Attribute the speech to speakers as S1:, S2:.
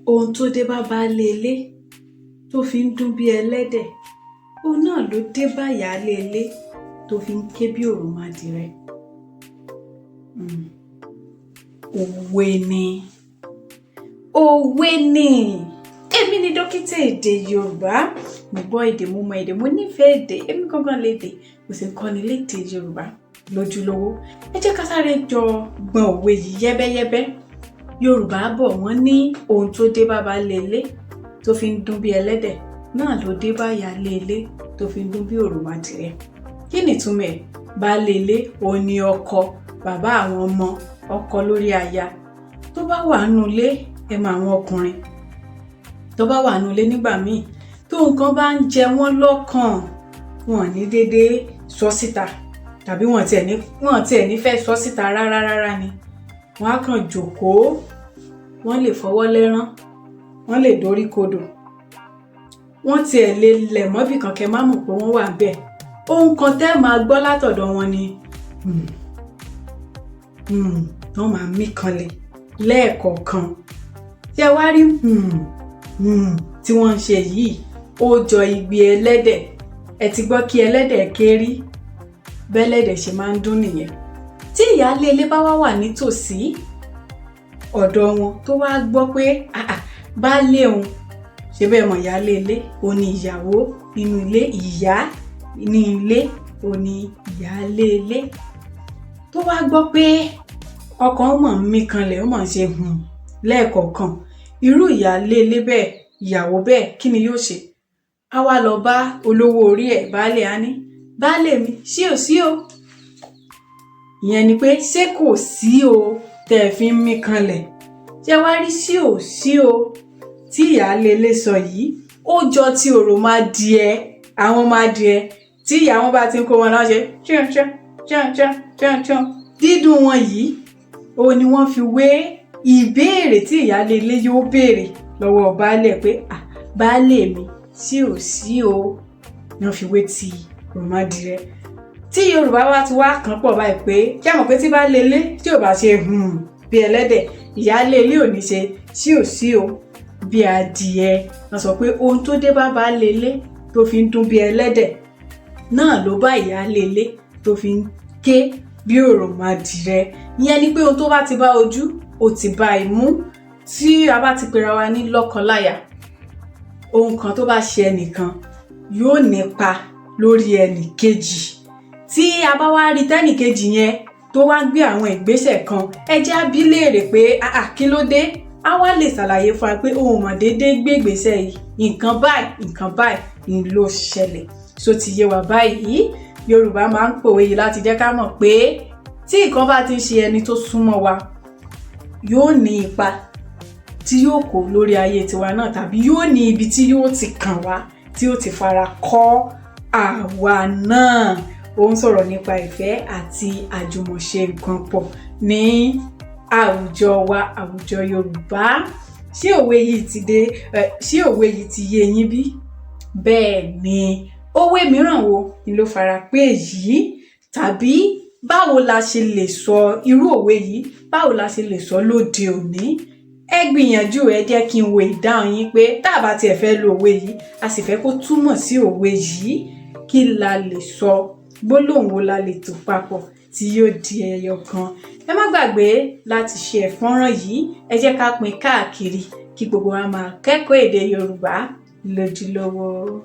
S1: Ohun tó dé bá baálé ilé tó fi ń dún bí ẹlẹ́dẹ̀, òun náà ló dé bá ìyáálé ilé tó fi ń ké bí òròmọdìẹ. Òwe ni. Èmi ni dókítà èdè Yorùbá. Mo gbọ́ èdè, mo mọ èdè, mo nífẹ̀ẹ́ èdè, èmi gangan lédè, mo sì ń kọ́ni lédè Yorùbá lójúlówó. Ẹ jẹ́ ká sáré jọ gbọ́n òwe yìí yẹ́bẹ́yẹ́bẹ́. Yorùbá bọ̀ wọ́n ní ohun tó dé bá baálé ilé tó fi ń dún bí ẹlẹ́dẹ̀ náà ló dé bá ìyáálé ilé tó fi ń dún bí òròmọdìẹ. Kí ni ìtumọ̀ ẹ̀? Baálé ilé òun ni ọkọ, bàbá àwọn ọmọ, ọkọ lórí aya. Tó bá wà nínú ilé, ẹ mọ àwọn ọkùnrin. Tó bá wà nínú ilé nígbà míì, tó nǹkan bá ń jẹ wọ́n lọ́kàn, wọn ní dédé sọ síta, tàbí wọn tiẹ̀ ní fẹ́ sọ síta rárá ni. Wọ́n á kàn jókòó, wọ́n lè fọwọ́ lẹ́rán, wọ́n lè dorí kodò, wọ́n tiẹ̀ lè lẹ̀ mọ́bì kan kẹ́ má mọ̀ pé wọ́n wà bẹ́ẹ̀. Ohun kan tẹ́ máa gbọ́ látọ̀dọ̀ wọn ni wọ́n máa mí kanlẹ̀ lẹ́ẹ̀kọ̀ọ̀kan. Tí ẹ wá rí tí wọ́n ń ṣe yìí, ó jọ igbe ẹlẹ́dẹ̀. Ẹ ti gbọ́ kí ẹlẹ́dẹ̀ ké rí, bẹ́lẹ́dẹ̀ ṣe máa ń dún nìyẹn. Tí ìyáálé ilé bá wà nítòsí ọ̀dọ̀ wọn tó wá gbọ́ pé baálé òun, ṣe bẹ́ẹ̀ mọ̀ ìyáálé ilé òun ni ìyàwó nínú ilé, ìyá ní ilé òun ni ìyáálé ilé. Tó wá gbọ́ pé ọkọ ó mọ̀ ń mí kanlẹ̀, ó mọ̀ ń ṣe lẹ́ẹ̀kọ̀ọ̀kan, irú ìyáálé ilé bẹ́ẹ̀, ìyàwó bẹ́ẹ̀, kí ni yóò ṣe? Á wá lọ bá olówó orí ẹ̀, baálé á ní, baálé mi, sí ò sí o. Ìyẹn ni pé ṣé kò sí o tẹ́ ẹ fi ń mí kanlẹ̀? Ṣé wá rí sí ò sí o tí ìyáálé ilé sọ yìí, ó jọ ti òròmọdìẹ, àwọn ọmọ adìẹ tí ìyá wọn bá ti ń kó wọn lọ ṣe tíọ́n. Dídùn wọn yìí, òun ni wọ́n fi wé ìbéèrè tí ìyáálé ilé yóò béèrè lọ́wọ́ baálé pé baálé mi, sí ò sí o, ni wọ́n fi wé ti òròmọdìẹ. Tí Yorùbá wá ti wá kàn pọ̀ báyìí pé kí a mọ̀ pé tí baálé ilé tí ò bá ṣe bí ẹlẹ́dẹ̀, ìyáálé ilé ò ní ṣe sí ò sí o bí adìẹ. Wọ́n sọ pé ohun tó dé bá baálé ilé tó fi ń dún bí ẹlẹ́dẹ̀ náà ló bá ìyáálé ilé tó fi ń ké bí òròmọdìẹ. Ìyẹn ni pé ohun tó bá ti bá ojú, ó ti bá imú. Tí a bá ti pera wa ní lọ́kọláya, ohun kan tó bá ṣe ẹnìkan yóò nípa lórí ẹnì kejì. Tí a bá wá rí tẹ́nìkejì yẹn tó wá gbé àwọn ìgbésẹ̀ kan, ẹ jẹ́ á bi léèrè pé kí ló dé? Á wá lè ṣàlàyé fún wa pé òun mọ̀ déédéé gbé ìgbésẹ̀ yìí, nǹkan báyìí ni ló ṣẹlẹ̀. So ti yé wa báyìí. Yorùbá máa ń pòwe yìí láti jẹ́ ká mọ̀ pé tí nǹkan bá ti ń ṣe ẹni tó súnmọ́ wa, yóò ní ipa tí yóò kó lórí ayé tiwa náà, tàbí yóò ní ibi tí yóò ti kàn wá, tí yóò ti fara kọ́ àwa náà. Ó ń sọ̀rọ̀ nípa ìfẹ́ àti àjùmọ̀ṣe nǹkan pọ̀ ní àwùjọ wa, àwùjọ Yorùbá. Ṣé òwe yìí ti yé yín bí? Bẹ́ẹ̀ ni. Òwe mìíràn wo ni ló fara pẹ́ yìí? Tàbí báwo la ṣe lè sọ irú òwe yìí? Báwo la ṣe lè sọ lóde òní? Ẹ gbìyànjú, ẹ jẹ́ kí n wo ìdáhùn yín pé tá a bá tiẹ̀ fẹ́ lo òwe yìí, a sì fẹ́ kó túmọ̀ sí òwe yìí, kí la lè sọ? Gbólóhùn wo la lè tò papọ̀ tí yóò di ẹyọ kan? Ẹ má gbàgbé láti share fọ́nrán yìí, ẹ jẹ́ ká pín káàkiri kí gbogbo wa máa kẹ́kọ̀ọ́ èdè Yorùbá lójúlówó.